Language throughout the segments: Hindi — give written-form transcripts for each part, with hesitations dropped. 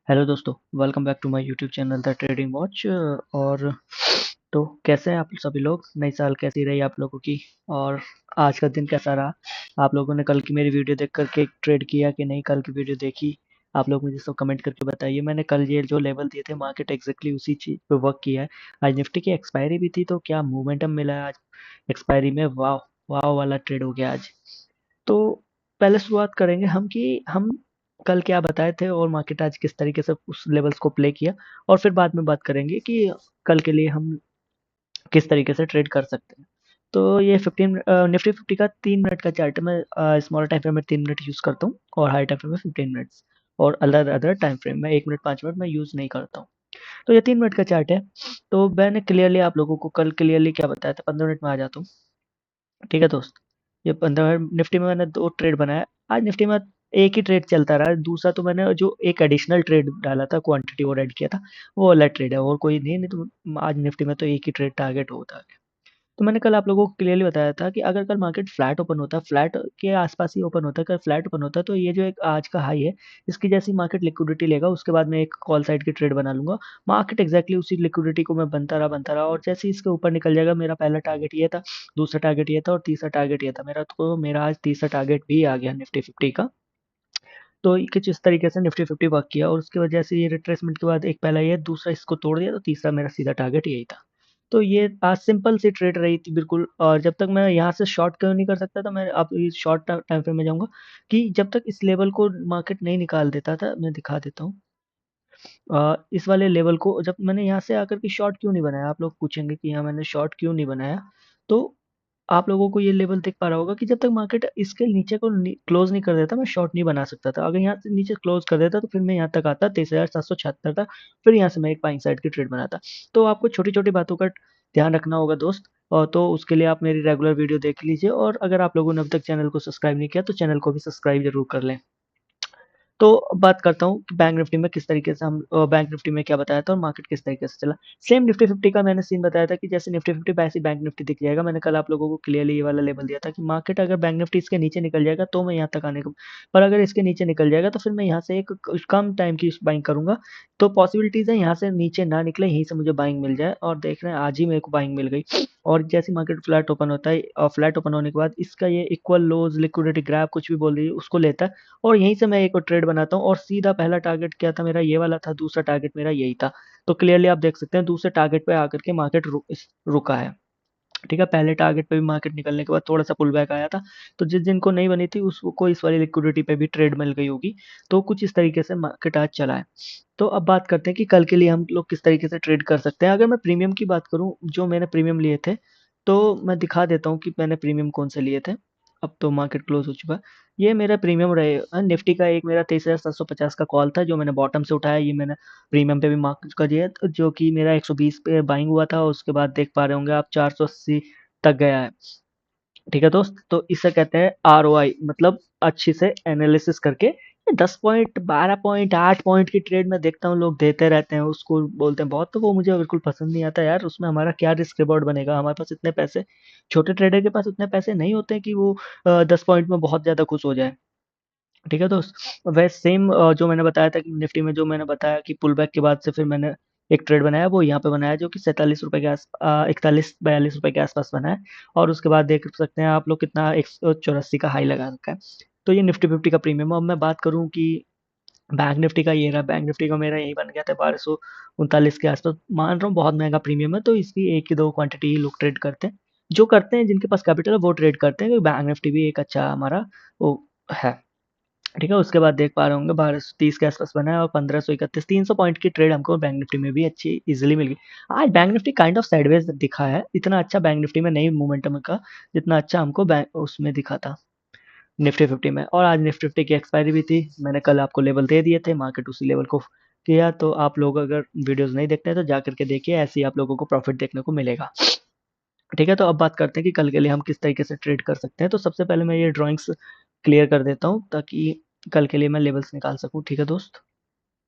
हेलो दोस्तों, welcome back to my YouTube channel the trading watch. और तो कैसे हैं आप सभी लोग? नई साल कैसी रही आप लोगों की? और आज का दिन कैसा रहा? आप लोगों ने कल की मेरी वीडियो देख करके ट्रेड किया कि नहीं? कल की वीडियो देखी? आप लोग मुझे सब कमेंट करके बताइए। मैंने कल ये जो लेवल दिए थे, मार्केट एग्जैक्टली उसी चीज़ पे वर्क किया है। आज निफ्टी की एक्सपायरी भी थी, तो क्या मोमेंटम मिला है आज एक्सपायरी में। वाह, वाह वाला ट्रेड हो गया आज। तो पहले शुरुआत करेंगे हम कि हम कल क्या बताए थे और मार्केट आज किस तरीके से उस लेवल्स को प्ले किया, और फिर बाद में बात करेंगे कि कल के लिए हम किस तरीके से ट्रेड कर सकते हैं। तो ये 15 निफ्टी 50 का 3 मिनट का चार्ट है। मैं स्मॉल टाइम फ्रेम में 3 मिनट यूज़ करता हूँ और हाई टाइम फ्रेम में 15 मिनट्स, और अदर अदर टाइम फ्रेम में 1 मिनट 5 मिनट मैं यूज़ नहीं करता हूँ। तो ये 3 मिनट का चार्ट है। तो मैंने क्लियरली आप लोगों को कल क्लियरली क्या बताया था, 15 मिनट में आ जाता हूँ। ठीक है दोस्त, ये 15 निफ्टी में मैंने 2 ट्रेड बनाया। आज निफ्टी में एक ही ट्रेड चलता रहा, दूसरा तो मैंने जो एक एडिशनल ट्रेड डाला था, क्वांटिटी और ऐड किया था, वो वाला ट्रेड है और कोई नहीं। नहीं तो आज निफ्टी में तो एक ही ट्रेड टारगेट होता है। तो मैंने कल आप लोगों को क्लियरली बताया था कि अगर कल मार्केट फ्लैट ओपन होता है, फ्लैट के आसपास ही ओपन होता है, अगर फ्लैट ओपन होता है, तो ये जो एक आज का हाई है, इसकी जैसी मार्केट लिक्विडिटी लेगा, उसके बाद मैं एक कॉल साइड की ट्रेड बना लूंगा। मार्केट एग्जैक्टली उसी लिक्विडिटी को मैं बनता रहा, और जैसे ही इसके ऊपर निकल जाएगा, मेरा पहला टारगेट ये था, दूसरा टारगेट ये था और तीसरा टारगेट ये था मेरा। तो मेरा आज तीसरा टारगेट भी आ गया निफ्टी 50 का। तो कुछ इस तरीके से निफ्टी 50 वर्क किया, और उसकी वजह से ये रिट्रेसमेंट के बाद एक पहला ये, दूसरा इसको तोड़ दिया, तो तीसरा मेरा सीधा टारगेट यही था। तो ये आज सिंपल सी ट्रेड रही थी बिल्कुल। और जब तक मैं यहाँ से शॉर्ट क्यों नहीं कर सकता था, मैं अब इस शॉर्ट टाइम फ्रेम में जाऊंगा कि जब तक इस लेवल को मार्केट नहीं निकाल देता था। मैं दिखा देता हूँ इस वाले लेवल को। जब मैंने यहाँ से आकर के शॉर्ट क्यों नहीं बनाया, आप लोग पूछेंगे कि यहाँ मैंने शॉर्ट क्यों नहीं बनाया। तो आप लोगों को ये लेवल दिख पा रहा होगा कि जब तक मार्केट इसके नीचे को क्लोज नहीं कर देता, मैं शॉर्ट नहीं बना सकता था। अगर यहाँ से नीचे क्लोज कर देता, तो फिर मैं यहाँ तक आता 23,776 तक। फिर यहाँ से मैं एक बाइंग साइड की ट्रेड बनाता। तो आपको छोटी छोटी बातों का ध्यान रखना होगा दोस्त। और तो उसके लिए आप मेरी रेगुलर वीडियो देख लीजिए, और अगर आप लोगों ने अब तक चैनल को सब्सक्राइब नहीं किया, तो चैनल को भी सब्सक्राइब जरूर कर लें। तो अब बात करता हूँ कि बैंक निफ्टी में किस तरीके से हम बैंक निफ्टी में क्या बताया था और मार्केट किस तरीके से चला। सेम निफ्टी 50 का मैंने सीन बताया था कि जैसे निफ्टी 50 वैसे बैंक निफ्टी दिख जाएगा। मैंने कल आप लोगों को क्लियरली ये वाला लेवल दिया था कि मार्केट अगर बैंक निफ्टी इसके नीचे निकल जाएगा, तो मैं यहाँ तक आने को, पर अगर इसके नीचे निकल जाएगा, तो फिर मैं यहाँ से एक कम टाइम की बाइंग करूंगा। तो पॉसिबिलिटीज है यहाँ से नीचे ना निकले, यहीं से मुझे बाइंग मिल जाए, और देख रहे हैं आज ही मेरे को बाइंग मिल गई। और जैसे मार्केट फ्लैट ओपन होता है, और फ्लैट ओपन होने के बाद इसका ये इक्वल लोज, लिक्विडिटी ग्रैप, कुछ भी बोल रही है, उसको लेता है, और यहीं से मैं एक और ट्रेड बनाता हूँ। और सीधा पहला टारगेट क्या था मेरा, ये वाला था। दूसरा टारगेट मेरा यही था। तो क्लियरली आप देख सकते हैं दूसरे टारगेट पे आकर के मार्केट रुका है। ठीक है, पहले टारगेट पे भी मार्केट निकलने के बाद थोड़ा सा पुल बैक आया था। तो जिस जिनको नहीं बनी थी, उसको इस वाली लिक्विडिटी पे भी ट्रेड मिल गई होगी। तो कुछ इस तरीके से मार्केट आज चला है। तो अब बात करते हैं कि कल के लिए हम लोग किस तरीके से ट्रेड कर सकते हैं। अगर मैं प्रीमियम की बात करूं, जो मैंने प्रीमियम लिए थे, तो मैं दिखा देता हूँ कि मैंने प्रीमियम कौन से लिए थे। अब तो मार्केट क्लोज हो चुका है। ये मेरा प्रीमियम रहे निफ्टी का, एक मेरा 23,750 का कॉल था, जो मैंने बॉटम से उठाया। ये मैंने प्रीमियम पे भी मार्क कर दिया, तो जो कि मेरा 120 पे बाइंग हुआ था। उसके बाद देख पा रहे होंगे आप 480 तक गया है। ठीक है दोस्त, तो इसे कहते हैं ROI, मतलब अच्छी से एनालिसिस करके। 10 पॉइंट, 12 पॉइंट, 8 पॉइंट की ट्रेड में देखता हूँ लोग देते रहते हैं, उसको बोलते हैं बहुत। तो वो मुझे बिल्कुल पसंद नहीं आता यार। उसमें हमारा क्या रिस्क रिवॉर्ड बनेगा? हमारे पास इतने पैसे, छोटे ट्रेडर के पास उतने पैसे नहीं होते कि वो 10 पॉइंट में बहुत ज्यादा खुश हो जाए। ठीक है दोस्त, वह सेम जो मैंने बताया था कि निफ्टी में, जो मैंने बताया कि पुल बैक के बाद से फिर मैंने एक ट्रेड बनाया, वो यहाँ पे बनाया, जो कि 47 रुपए के 41-42 रुपए के आसपास बनाया। और उसके बाद देख सकते हैं आप लोग कितना 184 का हाई लगा रखा है। तो ये निफ्टी 50 का प्रीमियम। अब मैं बात करूँ कि बैंक निफ्टी का, ये रहा बैंक निफ्टी का, मेरा यही बन गया था 1239 के आसपास। मान रहा हूँ बहुत महंगा प्रीमियम है, तो इसकी एक ही दो क्वांटिटी ही लोग ट्रेड करते हैं। जो करते हैं, जिनके पास कैपिटल है, वो ट्रेड करते हैं, क्योंकि बैंक निफ्टी भी एक अच्छा हमारा वो है। ठीक है, उसके बाद देख पा रहे होंगे 1230 के आसपास बना है, और 1531, 300 पॉइंट की ट्रेड हमको बैंक निफ्टी में भी अच्छी इजीली मिल गई। आज bank Nifty kind of sideways दिखा है। इतना अच्छा बैंक निफ्टी में नहीं मोमेंटम का, जितना अच्छा हमको बैंक उसमें दिखा था निफ्टी 50 में। और आज निफ्टी 50 की एक्सपायरी भी थी। मैंने कल आपको लेवल दे दिए थे, मार्केट उसी लेवल को किया। तो आप लोग अगर वीडियोस नहीं देखते हैं, तो जा करके देखिए, ऐसे ही आप लोगों को प्रॉफिट देखने को मिलेगा। ठीक है, तो अब बात करते हैं कि कल के लिए हम किस तरीके से ट्रेड कर सकते हैं। तो सबसे पहले मैं ये ड्राइंग्स क्लियर कर देता हूँ, ताकि कल के लिए मैं लेवल्स निकाल सकूँ। ठीक है दोस्त,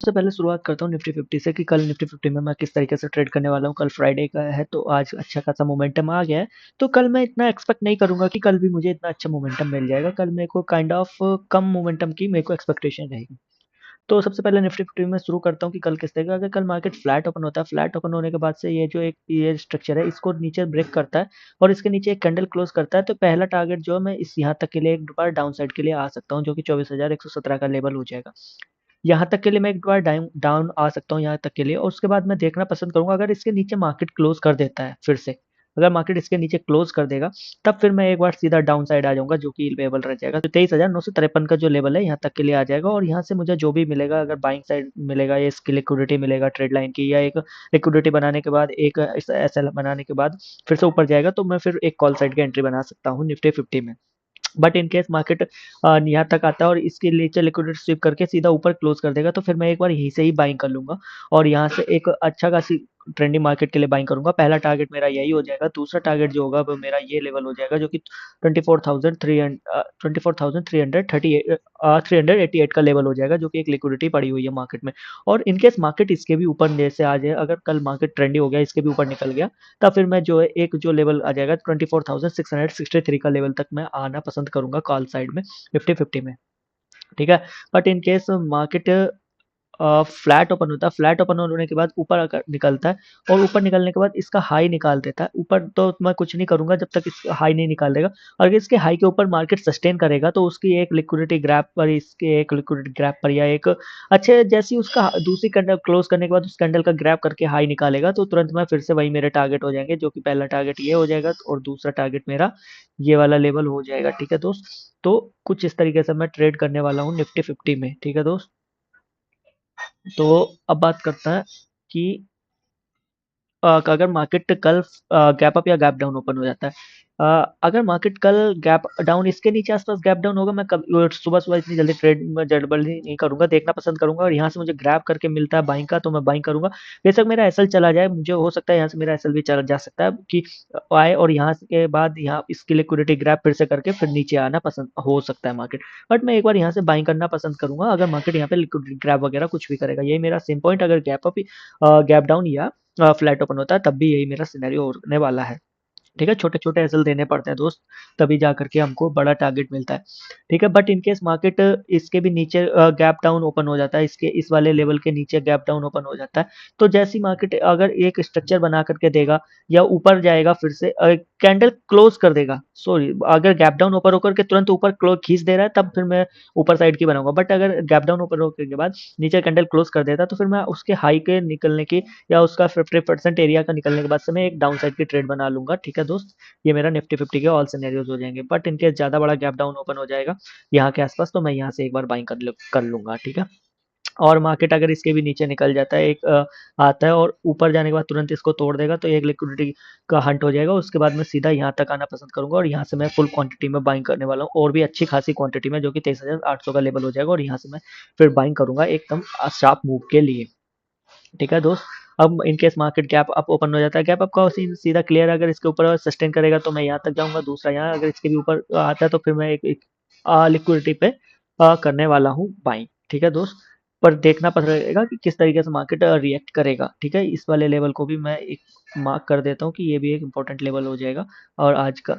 सबसे पहले शुरुआत करता हूँ निफ्टी 50 से कि कल निफ्टी 50 में मैं किस तरीके से ट्रेड करने वाला हूँ। कल फ्राइडे का है, तो आज अच्छा खासा मोमेंटम आ गया है। तो कल मैं इतना एक्सपेक्ट नहीं करूंगा कि कल भी मुझे इतना अच्छा मोमेंटम मिल जाएगा। कल मेरे को काइंड ऑफ कम मोमेंटम की मेरे को एक्सपेक्टेशन रहेगी। तो सबसे पहले निफ्टी 50 में शुरू करता हूँ कि कल किस तरह का, अगर कल मार्केट फ्लैट ओपन होता है, फ्लैट ओपन होने के बाद से ये जो एक ये स्ट्रक्चर है इसको नीचे ब्रेक करता है और इसके नीचे एक कैंडल क्लोज करता है, तो पहला टारगेट जो है मैं इस यहाँ तक के लिए एक बार डाउन साइड के लिए आ सकता हूँ, जो कि 24,117 का लेवल हो जाएगा। यहाँ तक के लिए मैं एक बार डाउन डाउन आ सकता हूँ यहाँ तक के लिए, और उसके बाद मैं देखना पसंद करूँगा अगर इसके नीचे मार्केट क्लोज कर देता है फिर से, अगर मार्केट इसके नीचे क्लोज कर देगा तब फिर मैं एक बार सीधा डाउन साइड आ जाऊँगा, जो कि लेवल रह जाएगा। तो 23,953 का जो लेवल है यहाँ तक के लिए आ जाएगा, और यहाँ से मुझे जो भी मिलेगा, अगर बाइंग साइड मिलेगा या इसकी लिक्विडिटी मिलेगा ट्रेड लाइन की, या एक लिक्विडिटी बनाने के बाद एक एसएल बनाने के बाद फिर से ऊपर जाएगा, तो मैं फिर एक कॉल साइड की एंट्री बना सकता हूँ निफ्टी 50 में। बट इन केस मार्केट यहाँ तक आता है और इसके नीचे लिक्विडिटी स्वीप करके सीधा ऊपर क्लोज कर देगा, तो फिर मैं एक बार यहीं से ही बाइंग कर लूंगा और यहाँ से एक अच्छा खासी ट्रेंडिंग मार्केट के लिए बाइंग करूंगा। पहला टारगेट मेरा यही हो जाएगा। दूसरा टारगेट जो होगा वो मेरा ये लेवल हो जाएगा, जो कि 24,388 का लेवल हो जाएगा, जो कि एक लिक्विडिटी पड़ी हुई है मार्केट में। और इनकेस मार्केट इसके भी ऊपर जैसे आ जाए, अगर कल मार्केट ट्रेंडी हो गया, इसके भी ऊपर निकल गया, तब फिर मैं जो है एक जो लेवल आ जाएगा 24,663 का लेवल तक मैं आना पसंद करूंगा कॉल साइड में निफ्टी 50 में। ठीक है। But in case market flat open होता है, फ्लैट ओपन होने के बाद ऊपर निकलता है और ऊपर निकलने के बाद इसका हाई निकाल देता है ऊपर, तो मैं कुछ नहीं करूंगा जब तक इसका हाई नहीं निकाल देगा। और अगर इसके हाई के ऊपर मार्केट सस्टेन करेगा तो उसकी एक लिक्विडिटी ग्रैप पर, इसके एक लिक्विडिटी ग्रैप पर या एक अच्छे जैसी उसका दूसरी कैंडल क्लोज करने के बाद उस कैंडल का ग्रैप करके हाई निकालेगा, तो तुरंत मैं फिर से वही मेरे टारगेट हो जाएंगे, जो कि पहला टारगेट ये हो जाएगा और दूसरा टारगेट मेरा ये वाला लेवल हो जाएगा। ठीक है दोस्त, तो कुछ इस तरीके से मैं ट्रेड करने वाला हूँ निफ्टी 50 में। ठीक है दोस्त, तो अब बात करता है कि अगर मार्केट कल गैप अप या गैप डाउन ओपन हो जाता है, अगर मार्केट कल गैप डाउन इसके नीचे आसपास गैप डाउन होगा, मैं कभी सुबह सुबह इतनी जल्दी ट्रेड में जल्दबाजी नहीं करूंगा, देखना पसंद करूंगा, और यहाँ से मुझे ग्रैब करके मिलता है बाइंग का तो मैं बाइंग करूंगा। बेशक मेरा एसएल चला जाए, मुझे हो सकता है यहाँ से मेरा एसएल भी चला जा सकता है कि आए और यहाँ के बाद यहाँ इसकी लिक्विडिटी ग्रैब फिर से करके फिर नीचे आना पसंद हो सकता है मार्केट। बट मैं एक बार यहाँ से बाइंग करना पसंद करूंगा अगर मार्केट यहाँ पे लिक्विडिटी ग्रैब वगैरह कुछ भी करेगा। यही मेरा सेम पॉइंट, अगर गैप अप गैप डाउन या फ्लैट ओपन होता है तब भी यही मेरा सिनेरियो होने वाला है। ठीक है, छोटे-छोटे एसएल देने पड़ते हैं दोस्त, तभी जा करके हमको बड़ा टारगेट मिलता है। ठीक है, बट इन केस मार्केट इसके भी नीचे गैप डाउन ओपन हो जाता है, इसके इस वाले लेवल के नीचे गैप डाउन ओपन हो जाता है, तो जैसी मार्केट अगर एक स्ट्रक्चर बना करके देगा या ऊपर जाएगा फिर से कैंडल क्लोज कर देगा, सॉरी अगर गैप डाउन ऊपर होकर के तुरंत ऊपर क्लो खींच दे रहा है तब फिर मैं ऊपर साइड की बनाऊँगा। बट अगर गैप डाउन ऊपर होने के बाद नीचे कैंडल क्लोज कर देता है, तो फिर मैं उसके हाई के निकलने की या उसका 50% एरिया का निकलने के बाद से मैं एक डाउन साइड की ट्रेड बना लूँगा। ठीक है दोस्त, ये मेरा निफ्टी 50 के ऑल सिनेरियोज़ हो जाएँगे। बट इन केस ज़्यादा बड़ा गैप डाउन ओपन हो जाएगा यहाँ के आसपास, तो मैं यहाँ से एक बार बाइंग कर लूँगा। ठीक है? और मार्केट अगर इसके भी नीचे निकल जाता है, एक आता है और ऊपर जाने के बाद तुरंत इसको तोड़ देगा, तो एक लिक्विडिटी का हंट हो जाएगा। उसके बाद मैं सीधा यहाँ तक आना पसंद करूँगा और यहाँ से मैं फुल क्वांटिटी में बाइंग करने वाला हूँ, और भी अच्छी खासी क्वांटिटी में, जो कि 23,800 का लेवल हो जाएगा, और यहाँ से मैं फिर बाइंग करूँगा एकदम शार्प मूव के लिए। ठीक है दोस्त, अब in case market gap up open हो जाता है, गैप अप का सीन सीधा क्लियर, अगर इसके ऊपर सस्टेन करेगा तो मैं यहाँ तक जाऊँगा, दूसरा यहाँ अगर इसके भी ऊपर आता है तो फिर मैं एक लिक्विडिटी पे करने वाला हूँ बाइंग। ठीक है दोस्त, पर देखना पड़ेगा कि किस तरीके से मार्केट रिएक्ट करेगा। ठीक है, इस वाले लेवल को भी मैं एक मार्क कर देता हूँ कि ये भी एक इम्पोर्टेंट लेवल हो जाएगा। और आज का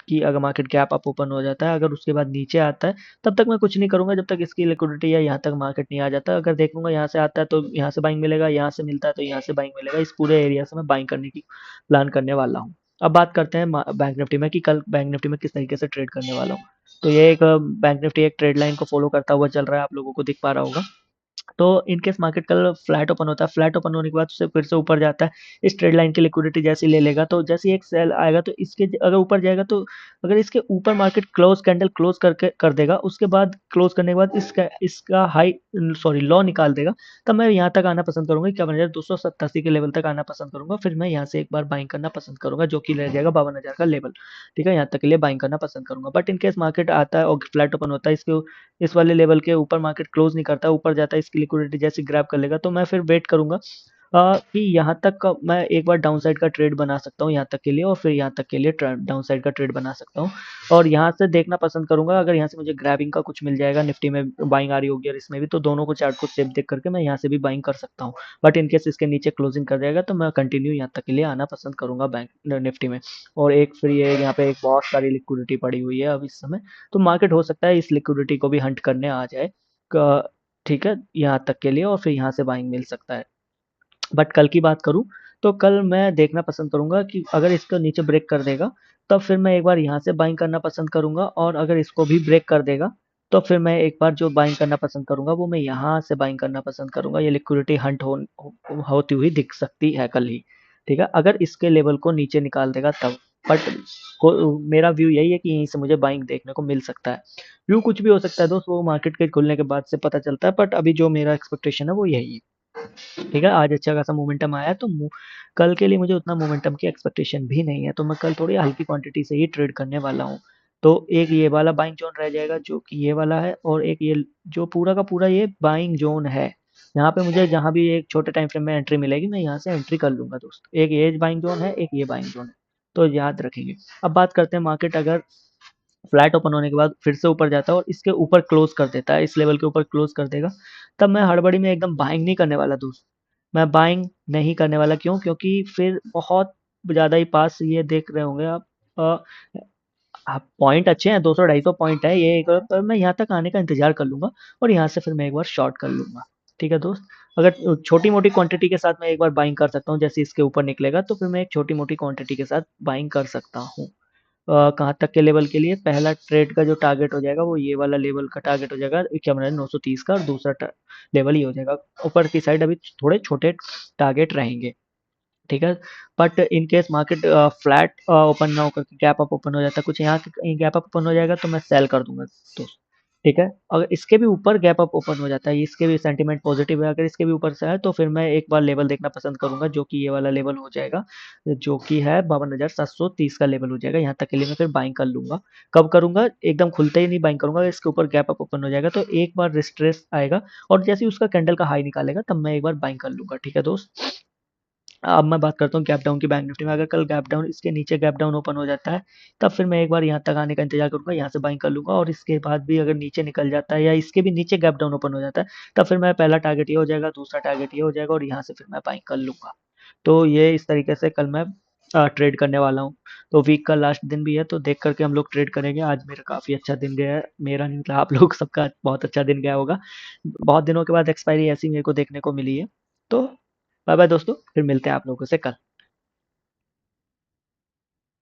कि अगर मार्केट गैप अप ओपन हो जाता है, अगर उसके बाद नीचे आता है, तब तक मैं कुछ नहीं करूँगा जब तक इसकी लिक्विडिटी या यहाँ तक मार्केट नहीं आ जाता। अगर देखूँगा यहाँ से आता है तो यहाँ से बाइंग मिलेगा, यहाँ से मिलता है तो यहाँ से बाइंग मिलेगा। इस पूरे एरिया से मैं बाइंग करने की प्लान करने वाला हूँ। अब बात करते हैं बैंक निफ्टी में कि कल बैंक निफ्टी में किस तरीके से ट्रेड करने वाला हूँ। तो ये एक बैंक निफ्टी एक ट्रेड लाइन को फॉलो करता हुआ चल रहा है, आप लोगों को दिख पा रहा होगा। तो इन केस मार्केट कल फ्लैट ओपन होता है, फ्लैट ओपन होने के बाद उससे फिर से ऊपर जाता है, इस ट्रेड लाइन की लिक्विडिटी जैसे ही ले लेगा, तो जैसे ही एक सेल आएगा तो इसके अगर ऊपर जाएगा, तो अगर इसके ऊपर मार्केट क्लोज कैंडल क्लोज करके कर देगा, उसके बाद क्लोज करने के बाद इसका इसका हाई सॉरी लो निकाल देगा, तब मैं यहाँ तक आना पसंद करूंगा, 51,287 के लेवल तक आना पसंद करूंगा। फिर मैं यहाँ से एक बार बाइंग करना पसंद करूंगा, जो कि रह जाएगा 52,000 का लेवल। ठीक है, यहाँ तक के लिए बाइंग करना पसंद करूंगा। बट इन केस मार्केट आता है और फ्लैट ओपन होता है, इसके इस वाले लेवल के ऊपर मार्केट क्लोज नहीं करता, ऊपर जाता है, इसकी लिक्विडिटी जैसे ग्रैब कर लेगा, तो मैं फिर वेट करूंगा कि यहाँ तक का मैं एक बार डाउन साइड का ट्रेड बना सकता हूँ यहाँ तक के लिए, और फिर यहाँ तक के लिए डाउन साइड का ट्रेड बना सकता हूँ। और यहाँ से देखना पसंद करूंगा, अगर यहाँ से मुझे ग्रैबिंग का कुछ मिल जाएगा, निफ्टी में बाइंग आ रही होगी और इसमें भी, तो दोनों को चार्ट को सेम देख करके मैं यहाँ से भी बाइंग कर सकता हूँ। बट इन केस इसके नीचे क्लोजिंग कर जाएगा तो मैं कंटिन्यू यहाँ तक के लिए आना पसंद करूंगा बैंक निफ्टी में। और एक फिर ये यहाँ पे एक बहुत सारी लिक्विडिटी पड़ी हुई है अब इस समय, तो मार्केट हो सकता है इस लिक्विडिटी को भी हंट करने आ जाए। ठीक है, यहाँ तक के लिए, और फिर यहाँ से बाइंग मिल सकता है। बट कल की बात करूँ तो कल मैं देखना पसंद करूँगा कि अगर इसको नीचे ब्रेक कर देगा, तब फिर मैं एक बार यहाँ से बाइंग करना पसंद करूँगा, और अगर इसको भी ब्रेक कर देगा, तो फिर मैं एक बार जो बाइंग करना पसंद करूँगा वो मैं यहाँ से बाइंग करना पसंद करूँगा। ये लिक्विडिटी हंट होती हुई दिख सकती है कल ही, ठीक है, अगर इसके लेवल को नीचे निकाल देगा तब। बट मेरा व्यू यही है कि यहीं से मुझे बाइंग देखने को मिल सकता है। व्यू कुछ भी हो सकता है दोस्त, वो मार्केट के खुलने के बाद से पता चलता है, बट अभी जो मेरा एक्सपेक्टेशन है वो यही है। ठीक है, आज अच्छा खासा मोमेंटम आया है, तो कल के लिए मुझे उतना मोमेंटम की एक्सपेक्टेशन भी नहीं है, तो मैं कल थोड़ी हल्की क्वांटिटी से ही ट्रेड करने वाला हूँ। तो एक ये वाला बाइंग जोन रह जाएगा जो कि ये वाला है, और एक ये जो पूरा का पूरा ये बाइंग जोन है। यहाँ पे मुझे जहाँ भी एक छोटे टाइम फ्रेम में एंट्री मिलेगी, मैं यहाँ से एंट्री कर लूंगा दोस्त। एक ये बाइंग जोन है, एक ये बाइंग जोन है, तो याद रखेंगे। अब बात करते हैं, मार्केट अगर फ्लैट ओपन होने के बाद फिर से ऊपर जाता है और इसके ऊपर क्लोज कर देता है, इस लेवल के ऊपर क्लोज कर देगा, तब मैं हड़बड़ी में एकदम बाइंग नहीं करने वाला दोस्त। मैं बाइंग नहीं करने वाला, क्यों? क्योंकि फिर बहुत ज़्यादा ही पास ये देख रहे होंगे आप। आप पॉइंट अच्छे हैं, 200 250 पॉइंट है ये एक, पर मैं यहाँ तक आने का इंतजार कर लूंगा, और यहाँ से फिर मैं एक बार शॉर्ट कर लूंगा। ठीक है दोस्त, अगर छोटी मोटी क्वांटिटी के साथ मैं एक बार बाइंग कर सकता हूँ, जैसे इसके ऊपर निकलेगा तो फिर मैं एक छोटी मोटी क्वांटिटी के साथ बाइंग कर सकता हूँ। कहाँ तक के लेवल के लिए? पहला ट्रेड का जो टारगेट हो जाएगा वो ये वाला लेवल का टारगेट हो जाएगा 51,930 का, और दूसरा लेवल ही हो जाएगा। ऊपर की साइड अभी थोड़े छोटे टारगेट रहेंगे, ठीक है। But in case market flat open ना होकर गैप अप ओपन हो जाता है, कुछ यहाँ गैप अप ओपन हो जाएगा तो मैं सेल कर दूंगा तो, ठीक है। अगर इसके भी ऊपर गैप अप ओपन हो जाता है, इसके भी सेंटीमेंट पॉजिटिव है, अगर इसके भी ऊपर से है तो फिर मैं एक बार लेवल देखना पसंद करूंगा, जो कि ये वाला लेवल हो जाएगा, जो कि है 52,730 का लेवल हो जाएगा। यहाँ तक के लिए मैं फिर बाइंग कर लूंगा। कब करूंगा? एकदम खुलते ही नहीं बाइंग करूंगा, इसके ऊपर गैप अप ओपन हो जाएगा तो एक बार रिस्ट्रेस आएगा, और जैसे ही उसका कैंडल का हाई निकालेगा तब मैं एक बार बाइंग कर लूंगा, ठीक है दोस्त। अब मैं बात करता हूँ गैप डाउन की बैंक निफ्टी में। अगर कल गैप डाउन, इसके नीचे गैप डाउन ओपन हो जाता है, तब फिर मैं एक बार यहाँ तक आने का इंतजार करूंगा, यहाँ से बाइंग कर लूंगा, और इसके बाद भी अगर नीचे निकल जाता है या इसके भी नीचे गैप डाउन ओपन हो जाता है, तब फिर मैं पहला टारगेट ये हो जाएगा, दूसरा टारगेट ये हो जाएगा, और यहाँ से फिर मैं बाइंग कर लूंगा। तो ये इस तरीके से कल मैं ट्रेड करने वाला हूँ। तो वीक का लास्ट दिन भी है, तो देख करके हम लोग ट्रेड करेंगे। आज मेरा काफ़ी अच्छा दिन गया है, मेरा नहीं मतलब आप लोग सबका बहुत अच्छा दिन गया होगा। बहुत दिनों के बाद एक्सपायरी ऐसी मेरे को देखने को मिली है। तो बाय बाय दोस्तों, फिर मिलते हैं आप लोगों से कल।